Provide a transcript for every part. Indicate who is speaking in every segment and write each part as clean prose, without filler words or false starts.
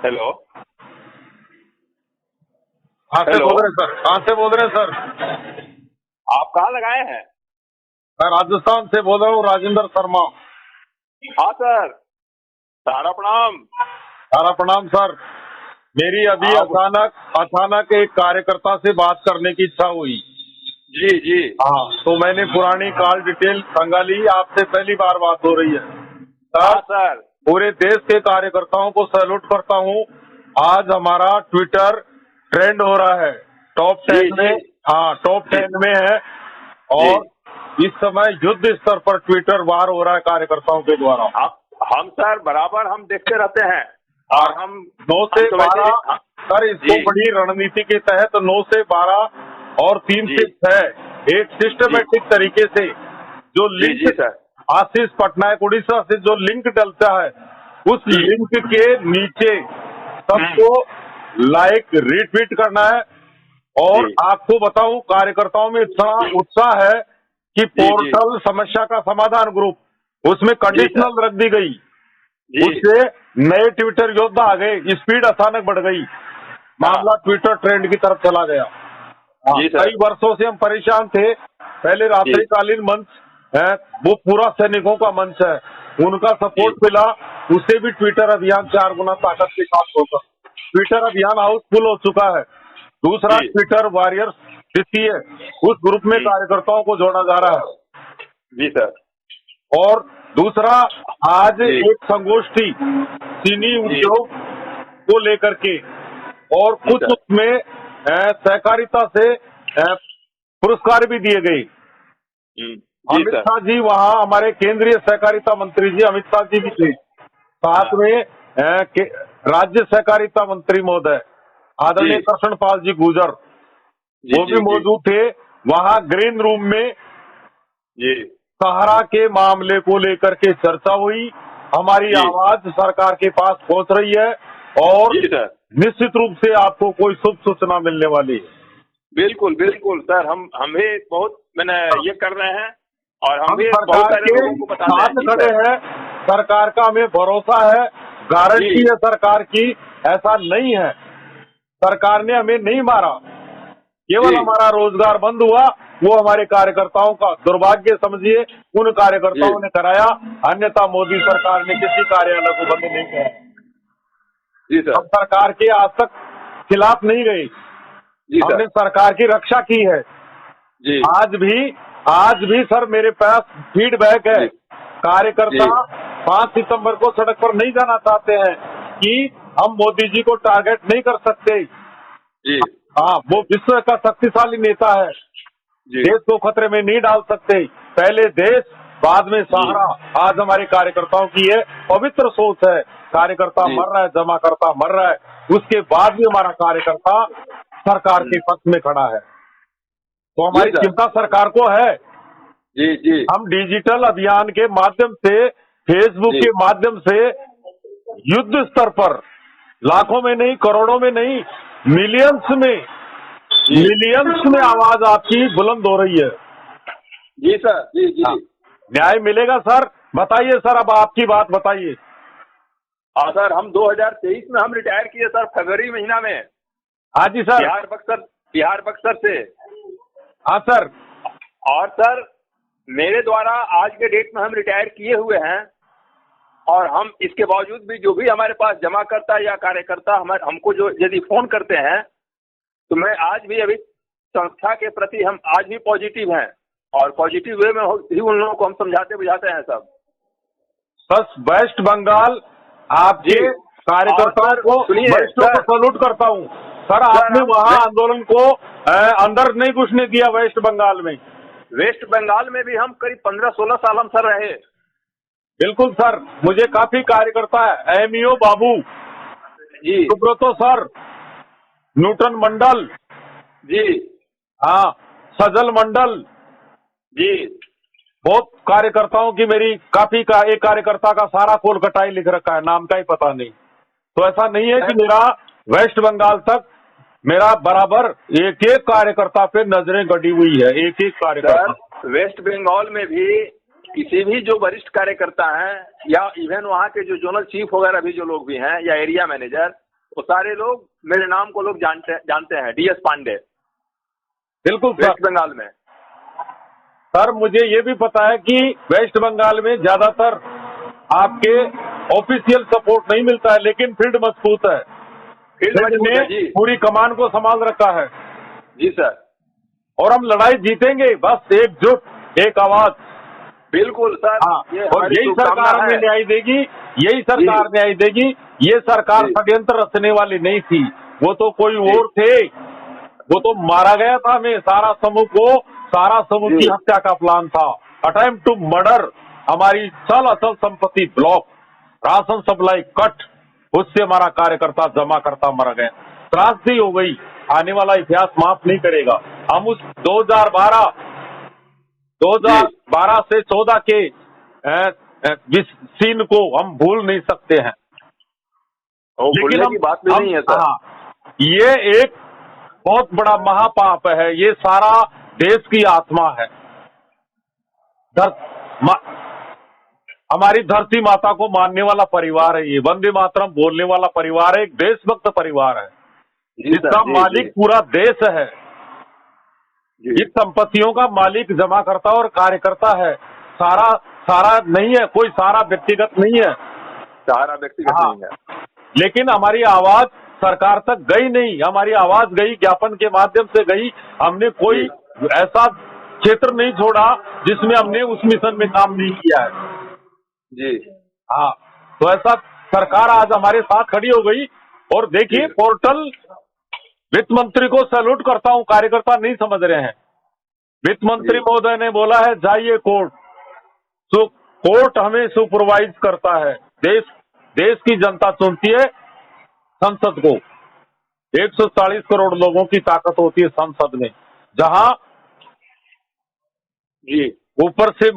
Speaker 1: Hello.
Speaker 2: कहाँ से
Speaker 1: hello.
Speaker 2: बोल रहे हैं सर? कहाँ से बोल रहे हैं सर?
Speaker 1: आप कहाँ लगाए हैं?
Speaker 2: मैं राजस्थान से बोल रहा हूँ, राजेंद्र शर्मा।
Speaker 1: हाँ सर, सारा प्रणाम।
Speaker 2: सारा प्रणाम सर। मेरी अभी
Speaker 1: आप
Speaker 2: अचानक एक कार्यकर्ता से बात करने की इच्छा हुई।
Speaker 1: जी जी।
Speaker 2: हाँ, तो मैंने पुरानी कॉल डिटेल खंगाली। आपसे पहली बार बात हो रही है
Speaker 1: हाँ
Speaker 2: सर।
Speaker 1: सर।
Speaker 2: पूरे देश के कार्यकर्ताओं को सैल्यूट करता हूँ। आज हमारा ट्विटर ट्रेंड हो रहा है, टॉप
Speaker 1: जी
Speaker 2: 10 में।
Speaker 1: जी
Speaker 2: हाँ, टॉप
Speaker 1: जी
Speaker 2: 10 में है।
Speaker 1: जी।
Speaker 2: और इस समय युद्ध स्तर पर ट्विटर वार हो रहा है कार्यकर्ताओं के द्वारा।
Speaker 1: हम सर बराबर हम देखते रहते हैं।
Speaker 2: हाँ,
Speaker 1: और हम
Speaker 2: 9
Speaker 1: हम
Speaker 2: से
Speaker 1: तो वैसे
Speaker 2: 12 सर, इसको
Speaker 1: जी
Speaker 2: बड़ी रणनीति के तहत 9 से 12 और 3
Speaker 1: जी
Speaker 2: से 6 एक
Speaker 1: जी
Speaker 2: सिस्टमेटिक तरीके से जो
Speaker 1: जी
Speaker 2: लिंक
Speaker 1: जी सर।
Speaker 2: आशीष पटनायक उड़ीसा से जो लिंक डलता है, उस
Speaker 1: जी।
Speaker 2: लिंक के नीचे सबको लाइक रीट्वीट करना है। और
Speaker 1: जी
Speaker 2: आपको बताऊं, कार्यकर्ताओं में इतना उत्साह है कि
Speaker 1: जी जी
Speaker 2: पोर्टल समस्या का समाधान ग्रुप, उसमें
Speaker 1: जी सर।
Speaker 2: कंडीशनल रख दी गई।
Speaker 1: जी
Speaker 2: उससे नए ट्विटर योद्धा आ गए, स्पीड अचानक बढ़ गई,
Speaker 1: हाँ
Speaker 2: मामला ट्विटर ट्रेंड की तरफ चला गया। हाँ,
Speaker 1: जी
Speaker 2: कई
Speaker 1: सर।
Speaker 2: वर्षों से हम परेशान थे। पहले
Speaker 1: जी
Speaker 2: रात्रिकालीन मंच है, वो पूरा सैनिकों का मंच है, उनका
Speaker 1: जी
Speaker 2: सपोर्ट मिला। उससे भी ट्विटर अभियान 4 गुना ताकत के साथ होगा। ट्विटर अभियान हाउसफुल हो चुका है। दूसरा,
Speaker 1: जी
Speaker 2: ट्विटर वॉरियर्स द्वितीय, उस ग्रुप में कार्यकर्ताओं को जोड़ा जा रहा है।
Speaker 1: जी सर।
Speaker 2: और दूसरा, आज
Speaker 1: जी
Speaker 2: एक संगोष्ठी चीनी
Speaker 1: जी
Speaker 2: उद्योग को लेकर के, और
Speaker 1: जी
Speaker 2: कुछ
Speaker 1: सर।
Speaker 2: उसमें सहकारिता से पुरस्कार भी दिए गए।
Speaker 1: जी
Speaker 2: अमित
Speaker 1: सर।
Speaker 2: शाह जी वहाँ, हमारे केंद्रीय सहकारिता मंत्री जी अमित शाह जी भी थे। साथ
Speaker 1: हाँ
Speaker 2: में राज्य सहकारिता मंत्री महोदय
Speaker 1: जी
Speaker 2: आदरणीय कृष्ण पाल जी गुर्जर,
Speaker 1: जी
Speaker 2: वो भी
Speaker 1: जी जी
Speaker 2: मौजूद थे। वहाँ ग्रीन रूम में
Speaker 1: जी
Speaker 2: सहारा के मामले को लेकर के चर्चा हुई। हमारी
Speaker 1: जी
Speaker 2: आवाज सरकार के पास पहुंच रही है और
Speaker 1: जी सर।
Speaker 2: निश्चित रूप से आपको कोई शुभ सूचना मिलने वाली है।
Speaker 1: बिल्कुल बिल्कुल सर, हम भी बहुत मैंने ये कर रहे हैं और हम
Speaker 2: हम
Speaker 1: भी बहुत
Speaker 2: सरकार
Speaker 1: सारे
Speaker 2: के
Speaker 1: लोगों को बताते हैं।
Speaker 2: साथ
Speaker 1: जी
Speaker 2: खड़े
Speaker 1: सर।
Speaker 2: हैं। सरकार का हमें भरोसा है,
Speaker 1: जी
Speaker 2: गारंटी है सरकार की। ऐसा नहीं है, सरकार ने हमें नहीं मारा,
Speaker 1: जी
Speaker 2: केवल हमारा रोजगार बंद हुआ। वो हमारे कार्यकर्ताओं का दुर्भाग्य समझिए, उन
Speaker 1: जी
Speaker 2: कार्यकर्ताओं ने कराया। अन्यथा मोदी सरकार ने किसी कार्यालय को बंद नहीं किया।
Speaker 1: जी
Speaker 2: हम
Speaker 1: सर।
Speaker 2: सरकार के आज तक खिलाफ नहीं गए,
Speaker 1: जी
Speaker 2: हमने
Speaker 1: सर।
Speaker 2: सरकार की रक्षा की है।
Speaker 1: जी
Speaker 2: आज भी सर मेरे पास फीडबैक है।
Speaker 1: जी
Speaker 2: कार्यकर्ता
Speaker 1: जी
Speaker 2: 5 सितंबर को सड़क पर नहीं जाना चाहते हैं कि हम मोदी जी को टारगेट नहीं कर सकते।
Speaker 1: जी
Speaker 2: हाँ, वो विश्व का शक्तिशाली नेता है,
Speaker 1: जी
Speaker 2: देश को खतरे में नहीं डाल सकते। पहले देश, बाद में
Speaker 1: जी
Speaker 2: सहारा। आज हमारे कार्यकर्ताओं की ये पवित्र सोच है। कार्यकर्ता
Speaker 1: जी
Speaker 2: मर रहा है, जमाकर्ता मर रहा है, उसके बाद भी हमारा कार्यकर्ता सरकार के पक्ष में खड़ा है। तो
Speaker 1: जी
Speaker 2: हमारी
Speaker 1: सर।
Speaker 2: चिंता सरकार को है।
Speaker 1: जी जी
Speaker 2: हम डिजिटल अभियान के माध्यम से, फेसबुक
Speaker 1: जी
Speaker 2: के माध्यम से युद्ध स्तर पर लाखों में नहीं, करोड़ों में नहीं,
Speaker 1: जी
Speaker 2: मिलियंस में आवाज आपकी बुलंद हो रही है।
Speaker 1: जी सर। जी
Speaker 2: हाँ,
Speaker 1: जी।
Speaker 2: न्याय मिलेगा सर। बताइए सर, अब आपकी बात बताइए।
Speaker 1: हाँ सर, हम 2023 में हम रिटायर किए सर, फरवरी महीना में।
Speaker 2: हाँ जी सर।
Speaker 1: बिहार बक्सर से।
Speaker 2: हाँ सर।
Speaker 1: और सर, मेरे द्वारा आज के डेट में हम रिटायर किए हुए हैं। और हम इसके बावजूद भी जो भी हमारे पास जमाकर्ता या कार्यकर्ता हमको जो यदि फोन करते हैं, तो मैं आज भी अभी संस्था के प्रति हम आज भी पॉजिटिव हैं। और पॉजिटिव वे में ही उन लोगों को हम समझाते बुझाते हैं सब।
Speaker 2: बस वेस्ट बंगाल
Speaker 1: जी।
Speaker 2: आपके कार्यकर्ताओं
Speaker 1: और सर
Speaker 2: को,
Speaker 1: सुनिए
Speaker 2: वरिष्ठों को
Speaker 1: सर।
Speaker 2: सैल्यूट करता हूँ। सर,
Speaker 1: सर
Speaker 2: आपने
Speaker 1: हम
Speaker 2: वहाँ आंदोलन को अंदर नहीं घुसने दिया। वेस्ट बंगाल में,
Speaker 1: वेस्ट बंगाल में भी हम करीब 15-16 साल हम सर रहे।
Speaker 2: बिल्कुल सर, मुझे काफी कार्यकर्ता है। एमईओ बाबू,
Speaker 1: जी
Speaker 2: सुब्रतो सर, नूटन मंडल,
Speaker 1: जी
Speaker 2: हाँ, सजल मंडल,
Speaker 1: जी
Speaker 2: बहुत कार्यकर्ताओं की मेरी काफी का, एक कार्यकर्ता का सारा कोलकाताई लिख रखा है, नाम का ही पता नहीं। तो ऐसा नहीं है कि मेरा वेस्ट बंगाल तक मेरा बराबर एक एक कार्यकर्ता पे नजरें गड़ी हुई है, एक एक कार्यकर्ता।
Speaker 1: सर, वेस्ट बंगाल में भी किसी भी जो वरिष्ठ कार्यकर्ता हैं या इवन वहाँ के जो जोनल चीफ वगैरह भी जो लोग भी हैं या एरिया मैनेजर, वो सारे लोग मेरे नाम को लोग जानते हैं, DS पांडे,
Speaker 2: बिल्कुल सर।
Speaker 1: वेस्ट बंगाल में।
Speaker 2: सर मुझे ये भी पता है कि वेस्ट बंगाल में ज्यादातर आपके ऑफिशियल सपोर्ट नहीं मिलता है, लेकिन फील्ड मजबूत है।
Speaker 1: फील्ड मजबूत है
Speaker 2: ने
Speaker 1: जी।
Speaker 2: पूरी कमान को संभाल रखा है
Speaker 1: जी सर।
Speaker 2: और हम लड़ाई जीतेंगे, बस एकजुट, एक आवाज।
Speaker 1: बिल्कुल सर।
Speaker 2: हाँ,
Speaker 1: ये
Speaker 2: और
Speaker 1: हमारी
Speaker 2: यही सरकार
Speaker 1: शुभकामना
Speaker 2: हमें
Speaker 1: है।
Speaker 2: न्याय देगी, यही सरकार न्याय देगी। ये सरकार
Speaker 1: जी।
Speaker 2: षड्यंत्र रचने वाली नहीं थी, वो तो कोई
Speaker 1: जी।
Speaker 2: और थे। वो तो मारा गया था हमें, सारा समूह की
Speaker 1: जी।
Speaker 2: हत्या का प्लान था। अटेम्प्ट टू मर्डर, हमारी चल अचल संपत्ति ब्लॉक, राशन सप्लाई कट, उससे हमारा कार्यकर्ता जमा करता मर गए। त्रासदी हो गई, आने वाला इतिहास माफ नहीं करेगा। हम उस 2012 से 14 के सीन को हम भूल नहीं सकते हैं। लेकिन
Speaker 1: भूलने की बात भी नहीं है सर।
Speaker 2: हाँ, ये एक बहुत बड़ा महापाप है, ये सारा देश की आत्मा है। हमारी धरती माता को मानने वाला परिवार है, ये वंदे मातरम बोलने वाला परिवार है, एक देशभक्त परिवार है, जिसका मालिक पूरा देश है। इस संपत्तियों का मालिक जमाकर्ता और कार्यकर्ता है। सारा नहीं है, कोई सारा व्यक्तिगत नहीं है,
Speaker 1: सारा व्यक्तिगत नहीं है।
Speaker 2: लेकिन हमारी आवाज सरकार तक गई नहीं, हमारी आवाज गई, ज्ञापन के माध्यम से गई। हमने कोई ऐसा क्षेत्र नहीं छोड़ा जिसमें हमने उस मिशन में काम नहीं किया है
Speaker 1: जी।
Speaker 2: हाँ, तो ऐसा सरकार आज हमारे साथ खड़ी हो गई। और देखिए पोर्टल, वित्त मंत्री को सैल्यूट करता हूं, कार्यकर्ता नहीं समझ रहे हैं। वित्त मंत्री महोदय ने बोला है जाइए कोर्ट, तो कोर्ट हमें सुपरवाइज करता है। देश की जनता चुनती है संसद को। 140 करोड़ लोगों की ताकत होती है संसद में, जहां ऊपर से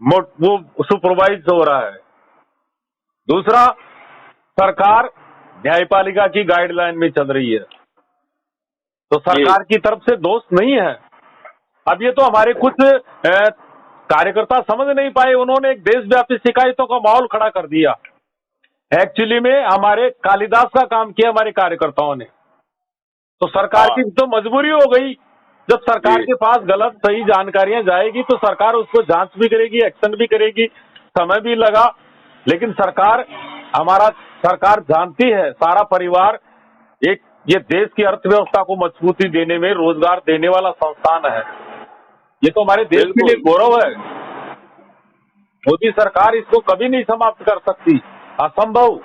Speaker 2: वो सुपरवाइज हो रहा है। दूसरा, सरकार न्यायपालिका की गाइडलाइन में चल रही है, तो सरकार की तरफ से दोष नहीं है। अब ये तो हमारे कुछ कार्यकर्ता समझ नहीं पाए, उन्होंने एक देशव्यापी शिकायतों का माहौल खड़ा कर दिया। एक्चुअली में हमारे कालिदास का काम किया हमारे कार्यकर्ताओं ने। तो सरकार की तो मजबूरी हो गई, जब सरकार के पास गलत सही जानकारियां जाएगी तो सरकार उसको जांच भी करेगी, एक्शन भी करेगी, समय भी लगा। लेकिन सरकार जानती है, सारा परिवार ये देश की अर्थव्यवस्था को मजबूती देने में, रोजगार देने वाला संस्थान है। ये तो हमारे देश के लिए गौरव है। मोदी सरकार इसको कभी नहीं समाप्त कर सकती, असंभव।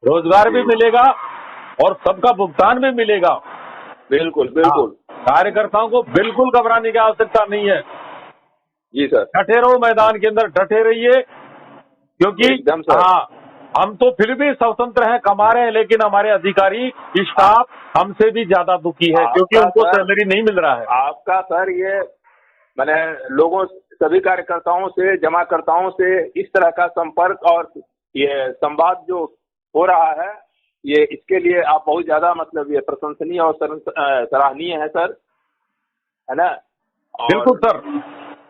Speaker 2: रोजगार भी मिलेगा और सबका भुगतान भी मिलेगा।
Speaker 1: बिल्कुल।
Speaker 2: कार्यकर्ताओं को बिल्कुल घबराने की आवश्यकता नहीं है।
Speaker 1: जी सर।
Speaker 2: डटे रहो, मैदान के अंदर डटे रहिए, क्योंकि हम तो फिर भी स्वतंत्र हैं, कमा रहे हैं, लेकिन हमारे अधिकारी स्टाफ हमसे भी ज्यादा दुखी है, क्योंकि उनको सैलरी नहीं मिल रहा है।
Speaker 1: आपका सर ये मैंने लोगों, सभी कार्यकर्ताओं से, जमाकर्ताओं से इस तरह का संपर्क और ये संवाद जो हो रहा है, ये इसके लिए आप बहुत ज्यादा मतलब ये प्रशंसनीय और सराहनीय है सर, है ना?
Speaker 2: बिल्कुल सर।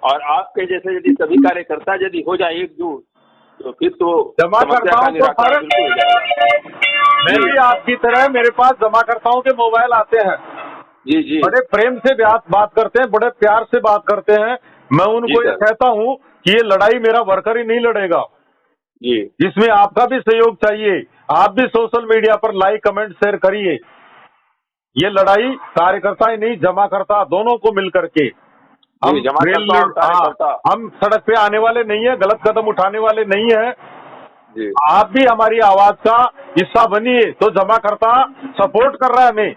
Speaker 1: और आपके जैसे यदि सभी कार्यकर्ता यदि हो जाए एकजुट, तो फिर तो
Speaker 2: जमाकर्ताओं को मैं भी आपकी तरह, मेरे पास जमाकर्ताओं के मोबाइल आते हैं।
Speaker 1: जी।
Speaker 2: बड़े प्रेम से बात करते हैं, बड़े प्यार से बात करते हैं। मैं उनको ये कहता हूँ कि ये लड़ाई मेरा वर्कर ही नहीं लड़ेगा
Speaker 1: जी,
Speaker 2: इसमें आपका भी सहयोग चाहिए। आप भी सोशल मीडिया पर लाइक, कमेंट, शेयर करिए। ये लड़ाई कार्यकर्ता ही नहीं, जमाकर्ता दोनों को मिलकर के हम सड़क पे आने वाले नहीं है, गलत कदम उठाने वाले नहीं है। आप भी हमारी आवाज का हिस्सा बनिए, तो जमाकर्ता सपोर्ट कर रहा है हमें।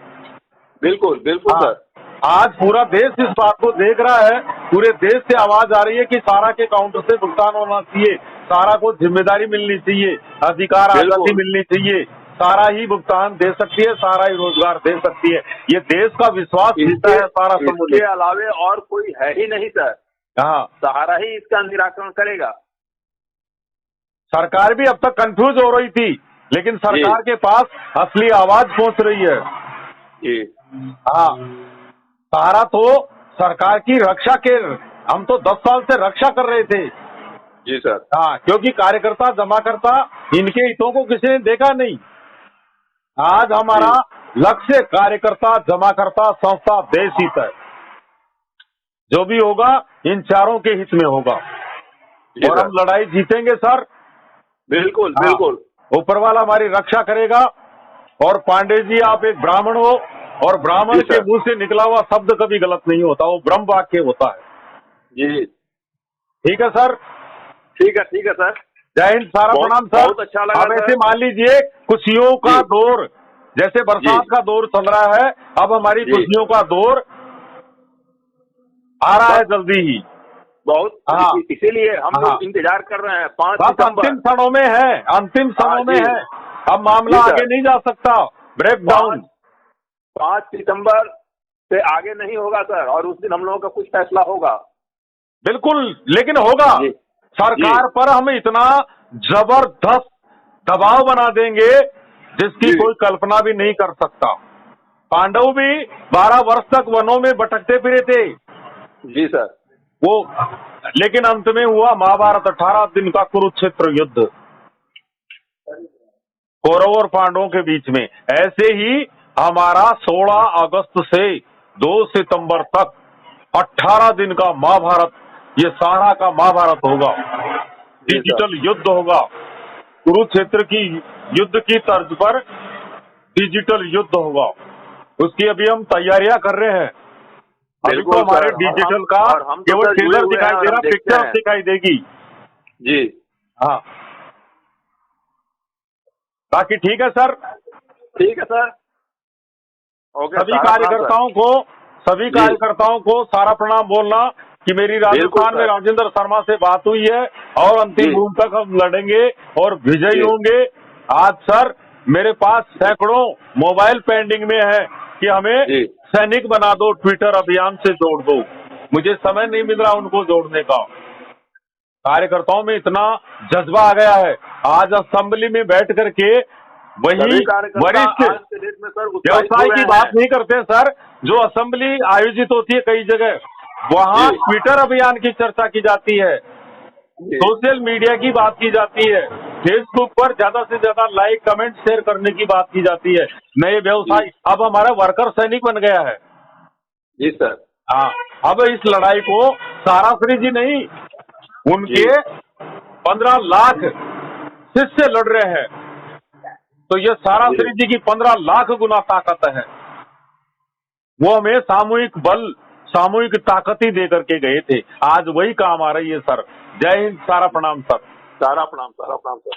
Speaker 1: बिल्कुल सर।
Speaker 2: आज पूरा देश इस बात को देख रहा है, पूरे देश से आवाज आ रही है कि सारा के काउंटर से भुगतान होना चाहिए, सारा को जिम्मेदारी मिलनी चाहिए, अधिकार आजादी मिलनी चाहिए, सारा ही भुगतान दे सकती है, सारा ही रोजगार दे सकती है। ये देश का विश्वास जीता है सारा समूह।
Speaker 1: इसके अलावे और कोई है ही नहीं सर।
Speaker 2: हाँ,
Speaker 1: सहारा ही इसका निराकरण करेगा।
Speaker 2: सरकार भी अब तक कंफ्यूज हो रही थी, लेकिन सरकार के पास असली आवाज पहुंच रही है। हाँ, सहारा तो सरकार की रक्षा के, हम तो 10 साल से रक्षा कर रहे थे।
Speaker 1: जी सर।
Speaker 2: हाँ, क्योंकि कार्यकर्ता, जमाकर्ता, इनके हितों को किसी ने देखा नहीं। आज हमारा लक्ष्य कार्यकर्ता, जमाकर्ता, संस्था, देश हित है। जो भी होगा इन चारों के हित में होगा और हम लड़ाई जीतेंगे सर।
Speaker 1: बिल्कुल बिल्कुल।
Speaker 2: ऊपर वाला हमारी रक्षा करेगा। और पांडे जी, आप एक ब्राह्मण हो और ब्राह्मण के मुंह से निकला हुआ शब्द कभी गलत नहीं होता, वो ब्रह्म वाक्य होता है।
Speaker 1: जी
Speaker 2: ठीक है सर।
Speaker 1: ठीक है सर।
Speaker 2: जय हिंद, सारा प्रणाम सर।
Speaker 1: बहुत अच्छा लगा।
Speaker 2: अब ऐसे मान लीजिए खुशियों का दौर, जैसे बरसात का दौर चल रहा है, अब हमारी खुशियों का दौर आ रहा है जल्दी ही।
Speaker 1: बहुत इसीलिए हम लोग इंतजार कर रहे हैं। 5 सितंबर
Speaker 2: अंतिम क्षणों में है, अंतिम क्षणों में है। अब मामला आगे नहीं जा सकता, ब्रेक डाउन।
Speaker 1: 5 सितंबर से आगे नहीं होगा सर, और उस दिन हम लोगों का कुछ फैसला होगा।
Speaker 2: बिल्कुल, लेकिन होगा। सरकार पर हम इतना जबरदस्त दबाव बना देंगे जिसकी कोई कल्पना भी नहीं कर सकता। पांडव भी 12 वर्ष तक वनों में भटकते फिरे थे।
Speaker 1: जी सर।
Speaker 2: वो लेकिन अंत में हुआ महाभारत, 18 दिन का कुरुक्षेत्र युद्ध कौरव और पांडवों के बीच में। ऐसे ही हमारा 16 अगस्त से 2 सितंबर तक 18 दिन का महाभारत, ये सारा का महाभारत होगा। डिजिटल युद्ध होगा, कुरुक्षेत्र की युद्ध की तर्ज पर डिजिटल युद्ध होगा। उसकी अभी हम तैयारियां कर रहे हैं। अभी तो हमारे डिजिटल का केवल ट्रेलर दिखाई दे रहा, पिक्चर दिखाई देगी।
Speaker 1: जी
Speaker 2: हाँ, बाकी ठीक है सर।
Speaker 1: ठीक है सर। ओके।
Speaker 2: सभी कार्यकर्ताओं को सारा प्रणाम बोलना कि मेरी राजस्थान में राजेंद्र शर्मा से बात हुई है और अंतिम रूप तक हम लड़ेंगे और विजयी होंगे। आज सर मेरे पास सैकड़ों मोबाइल पेंडिंग में है कि हमें सैनिक बना दो, ट्विटर अभियान से जोड़ दो। मुझे समय नहीं मिल रहा उनको जोड़ने का। कार्यकर्ताओं में इतना जज्बा आ गया है। आज असेंबली में बैठ करके वही वरिष्ठ व्यवसाय की बात नहीं करते सर, जो असेंबली आयोजित होती है कई जगह, वहाँ ट्विटर अभियान की चर्चा की जाती है, सोशल मीडिया की बात की जाती है, फेसबुक पर ज्यादा से ज्यादा लाइक कमेंट शेयर करने की बात की जाती है। नए व्यवसाय, अब हमारा वर्कर सैनिक बन गया है।
Speaker 1: जी सर।
Speaker 2: हाँ, अब इस लड़ाई को साराश्री जी नहीं, उनके 15 लाख शिष्य लड़ रहे हैं। तो ये साराश्री जी की 15 लाख गुना ताकत है। वो हमें सामूहिक बल, सामूहिक ताकत ही दे करके गए थे। आज वही काम आ रही है सर। जय हिंद, सारा प्रणाम सर।
Speaker 1: सारा प्रणाम सर।